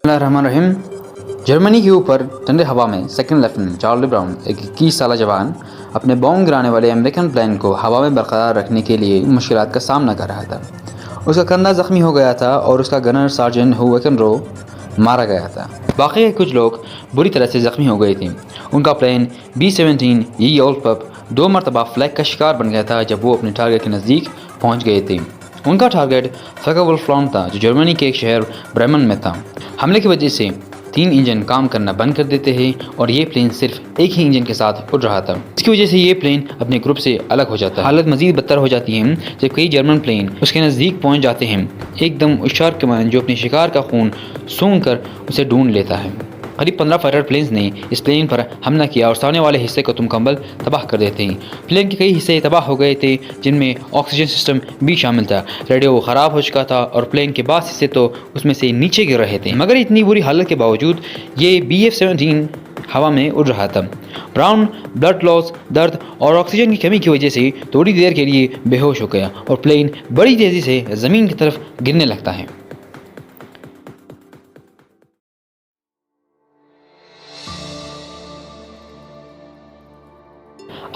بسم اللہ الرحمن الرحیم۔ جرمنی کے اوپر ٹھنڈے ہوا میں سیکنڈ لیفٹیننٹ چارلی براؤن، ایک 21 سالہ جوان، اپنے بوم گرانے والے امریکن پلین کو ہوا میں برقرار رکھنے کے لیے مشکلات کا سامنا کر رہا تھا۔ اس کا کندھا زخمی ہو گیا تھا اور اس کا گنر سارجنٹ ہو ویکنرو مارا گیا تھا۔ باقی کچھ لوگ بری طرح سے زخمی ہو گئے تھے۔ ان کا پلین B-17 ای اولپپ 2 مرتبہ فلیک کا شکار بن گیا تھا جب وہ اپنے ٹارگیٹ کے نزدیک پہنچ گئے تھے۔ ان کا ٹارگیٹ فیکر-وولف-لانڈ تھا جو جرمنی کے ایک شہر بریمن میں تھا۔ حملے کی وجہ سے 3 انجن کام کرنا بند کر دیتے ہیں اور یہ پلین صرف ایک ہی انجن کے ساتھ اڑ رہا تھا۔ اس کی وجہ سے یہ پلین اپنے گروپ سے الگ ہو جاتا ہے۔ حالت مزید بدتر ہو جاتی ہے جب کئی جرمن پلین اس کے نزدیک پہنچ جاتے ہیں، ایک دم اس شارک کے مانند جو اپنے شکار کا خون سونگھ کر اسے ڈھونڈ لیتا ہے۔ قریب 15 فائٹر پلینز نے اس پلین پر حملہ کیا اور سامنے والے حصے کو مکمل تباہ کر دیتے ہیں۔ پلین کے کئی حصے تباہ ہو گئے تھے جن میں آکسیجن سسٹم بھی شامل تھا، ریڈیو خراب ہو چکا تھا اور پلین کے بعض حصے تو اس میں سے نیچے گر رہے تھے۔ مگر اتنی بری حالت کے باوجود یہ BF-17 ہوا میں اڑ رہا تھا۔ براؤن بلڈ لاس، درد اور آکسیجن کی کمی کی وجہ سے تھوڑی دیر کے لیے بے ہوش ہو گیا اور پلین بڑی تیزی سے زمین کی طرف گرنے لگتا ہے۔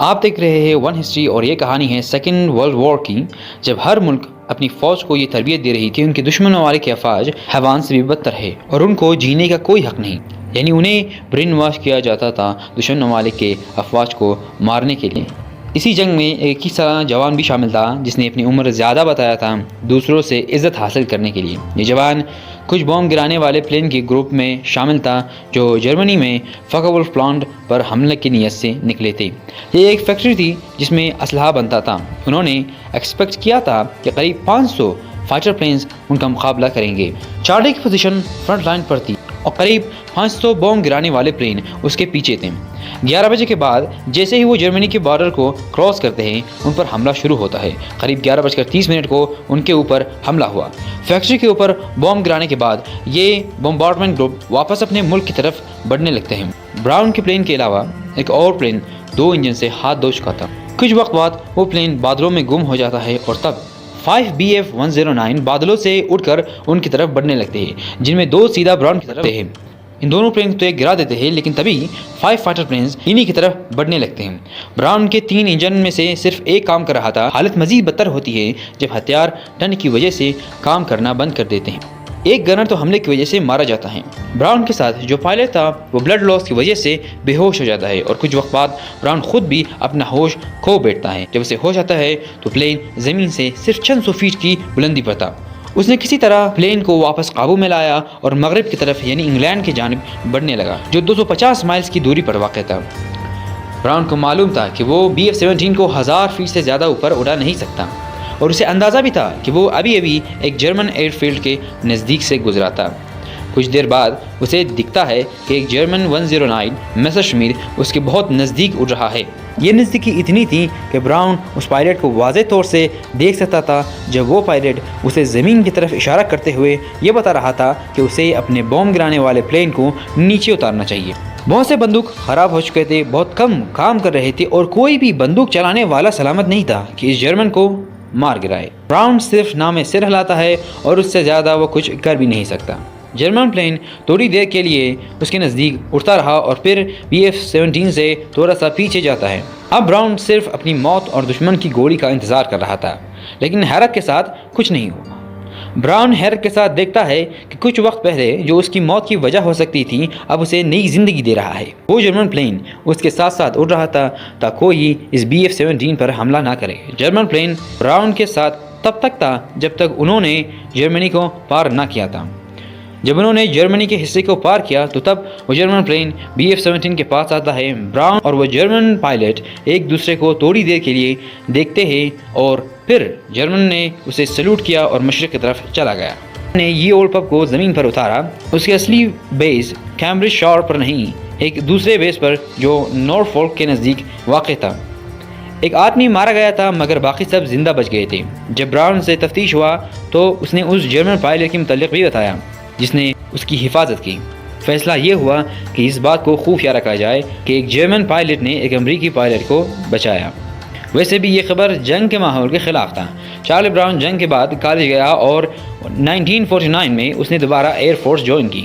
آپ دیکھ رہے ہیں ون ہسٹری اور یہ کہانی ہے سیکنڈ ورلڈ وار کی، جب ہر ملک اپنی فوج کو یہ تربیت دے رہی تھی ان کے دشمن ممالک کی افواج حیوان سے بھی بدتر ہے اور ان کو جینے کا کوئی حق نہیں، یعنی انہیں برین واش کیا جاتا تھا دشمن ممالک کے افواج کو مارنے کے لیے۔ اسی جنگ میں ایک 21 سالہ جوان بھی شامل تھا جس نے اپنی عمر زیادہ بتایا تھا دوسروں سے عزت حاصل کرنے کے لیے۔ یہ جوان کچھ بوم گرانے والے پلین کے گروپ میں شامل تھا جو جرمنی میں فیکر-وولف-لانڈ پر حملے کی نیت سے نکلے تھے۔ یہ ایک فیکٹری تھی جس میں اسلحہ بنتا تھا۔ انہوں نے ایکسپیکٹ کیا تھا کہ قریب 500 فائٹر پلینز ان کا مقابلہ کریں گے۔ چارلی کی پوزیشن فرنٹ لائن پر تھی اور قریب 500 بوم گرانے والے پلین اس کے پیچھے تھے۔ 11 بجے کے بعد جیسے ہی وہ جرمنی کے بارڈر کو کراس کرتے ہیں ان پر حملہ شروع ہوتا ہے۔ قریب 11:30 کو ان کے اوپر حملہ ہوا۔ فیکٹری کے اوپر بوم گرانے کے بعد یہ بمبارڈمنٹ گروپ واپس اپنے ملک کی طرف بڑھنے لگتے ہیں۔ براؤن کے پلین کے علاوہ ایک اور پلین 2 انجن سے ہاتھ دھو چکا تھا۔ کچھ وقت بعد وہ پلین بادلوں میں گم ہو جاتا ہے اور تب 5 BF-109 بادلوں سے اڑ کر ان کی طرف بڑھنے لگتے ہیں جن میں 2 سیدھا براؤن کی طرف ہیں۔ ان دونوں پلین تو ایک گرا دیتے ہیں لیکن تبھی 5 فائٹر پلینز انہی کی طرف بڑھنے لگتے ہیں۔ براؤن کے 3 انجن میں سے صرف ایک کام کر رہا تھا۔ حالت مزید بدتر ہوتی ہے جب ہتھیار ٹھنڈ کی وجہ سے کام کرنا بند کر دیتے ہیں۔ ایک گنر تو حملے کی وجہ سے مارا جاتا ہے۔ براؤن کے ساتھ جو پائلٹ تھا وہ بلڈ لاس کی وجہ سے بے ہوش ہو جاتا ہے اور کچھ وقت بعد براؤن خود بھی اپنا ہوش کھو بیٹھتا ہے۔ جب اسے ہوش آتا ہے تو پلین زمین سے صرف چند سو فیٹ کی بلندی پر تھا۔ اس نے کسی طرح پلین کو واپس قابو میں لایا اور مغرب کی طرف یعنی انگلینڈ کی جانب بڑھنے لگا جو 250 مائلز کی دوری پر واقع تھا۔ براؤن کو معلوم تھا کہ وہ BF-17 کو 1000 فیٹ سے زیادہ اوپر اڑا نہیں سکتا اور اسے اندازہ بھی تھا کہ وہ ابھی ایک جرمن ایئر فیلڈ کے نزدیک سے گزرا تھا۔ کچھ دیر بعد اسے دکھتا ہے کہ ایک جرمن 109 میسرشمٹھ اس کے بہت نزدیک اڑ رہا ہے۔ یہ نزدیکی اتنی تھی کہ براؤن اس پائلٹ کو واضح طور سے دیکھ سکتا تھا جب وہ پائلٹ اسے زمین کی طرف اشارہ کرتے ہوئے یہ بتا رہا تھا کہ اسے اپنے بوم گرانے والے پلین کو نیچے اتارنا چاہیے۔ بہت سے بندوق خراب ہو چکے تھے، بہت کم کام کر رہے تھے اور کوئی بھی بندوق چلانے والا سلامت نہیں تھا کہ اس جرمن کو مار گرائے۔ براؤن صرف نام سر ہلاتا ہے اور اس سے زیادہ وہ کچھ کر بھی نہیں سکتا۔ جرمن پلین تھوڑی دیر کے لیے اس کے نزدیک اڑتا رہا اور پھر BF-17 سے تھوڑا سا پیچھے جاتا ہے۔ اب براؤن صرف اپنی موت اور دشمن کی گولی کا انتظار کر رہا تھا لیکن حیرت کے ساتھ کچھ نہیں ہوا۔ براؤن حیرت کے ساتھ دیکھتا ہے کہ کچھ وقت پہلے جو اس کی موت کی وجہ ہو سکتی تھی اب اسے نئی زندگی دے رہا ہے۔ وہ جرمن پلین اس کے ساتھ ساتھ اڑ رہا تھا تاکہ کوئی اس BF-17 پر حملہ نہ کرے۔ جرمن پلین براؤن کے ساتھ تب تک تھا جب تک انہوں نے جرمنی کو پار نہ کیا تھا۔ جب انہوں نے جرمنی کے حصے کو پار کیا تو تب وہ جرمن پلین BF-17 کے پاس آتا ہے۔ براؤن اور وہ جرمن پائلٹ ایک دوسرے کو تھوڑی دیر کے لیے دیکھتے ہیں اور پھر جرمن نے اسے سلوٹ کیا اور مشرق کی طرف چلا گیا۔ نے یہ اولپپ کو زمین پر اتارا۔ اس کے اصلی بیس کیمبرج شور پر نہیں، ایک دوسرے بیس پر جو نورفولک کے نزدیک واقع تھا۔ ایک آدمی مارا گیا تھا مگر باقی سب زندہ بچ گئے تھے۔ جب براؤن سے تفتیش ہوا تو اس نے اس جرمن پائلٹ کے متعلق بھی بتایا جس نے اس کی حفاظت کی۔ فیصلہ یہ ہوا کہ اس بات کو خفیہ رکھا جائے کہ ایک جرمن پائلٹ نے ایک امریکی پائلٹ کو بچایا۔ ویسے بھی یہ خبر جنگ کے ماحول کے خلاف تھا۔ چارلی براؤن جنگ کے بعد کالج گیا اور 1949 میں اس نے دوبارہ ایئر فورس جوائن کی۔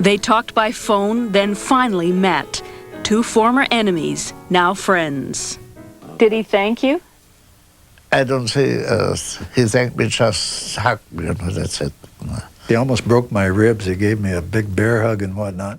They talked by phone, then finally met. 2 former enemies, now friends. Did he thank you? I don't say he thanked me, just hugged me, that's it. He almost broke my ribs. He gave me a big bear hug and whatnot.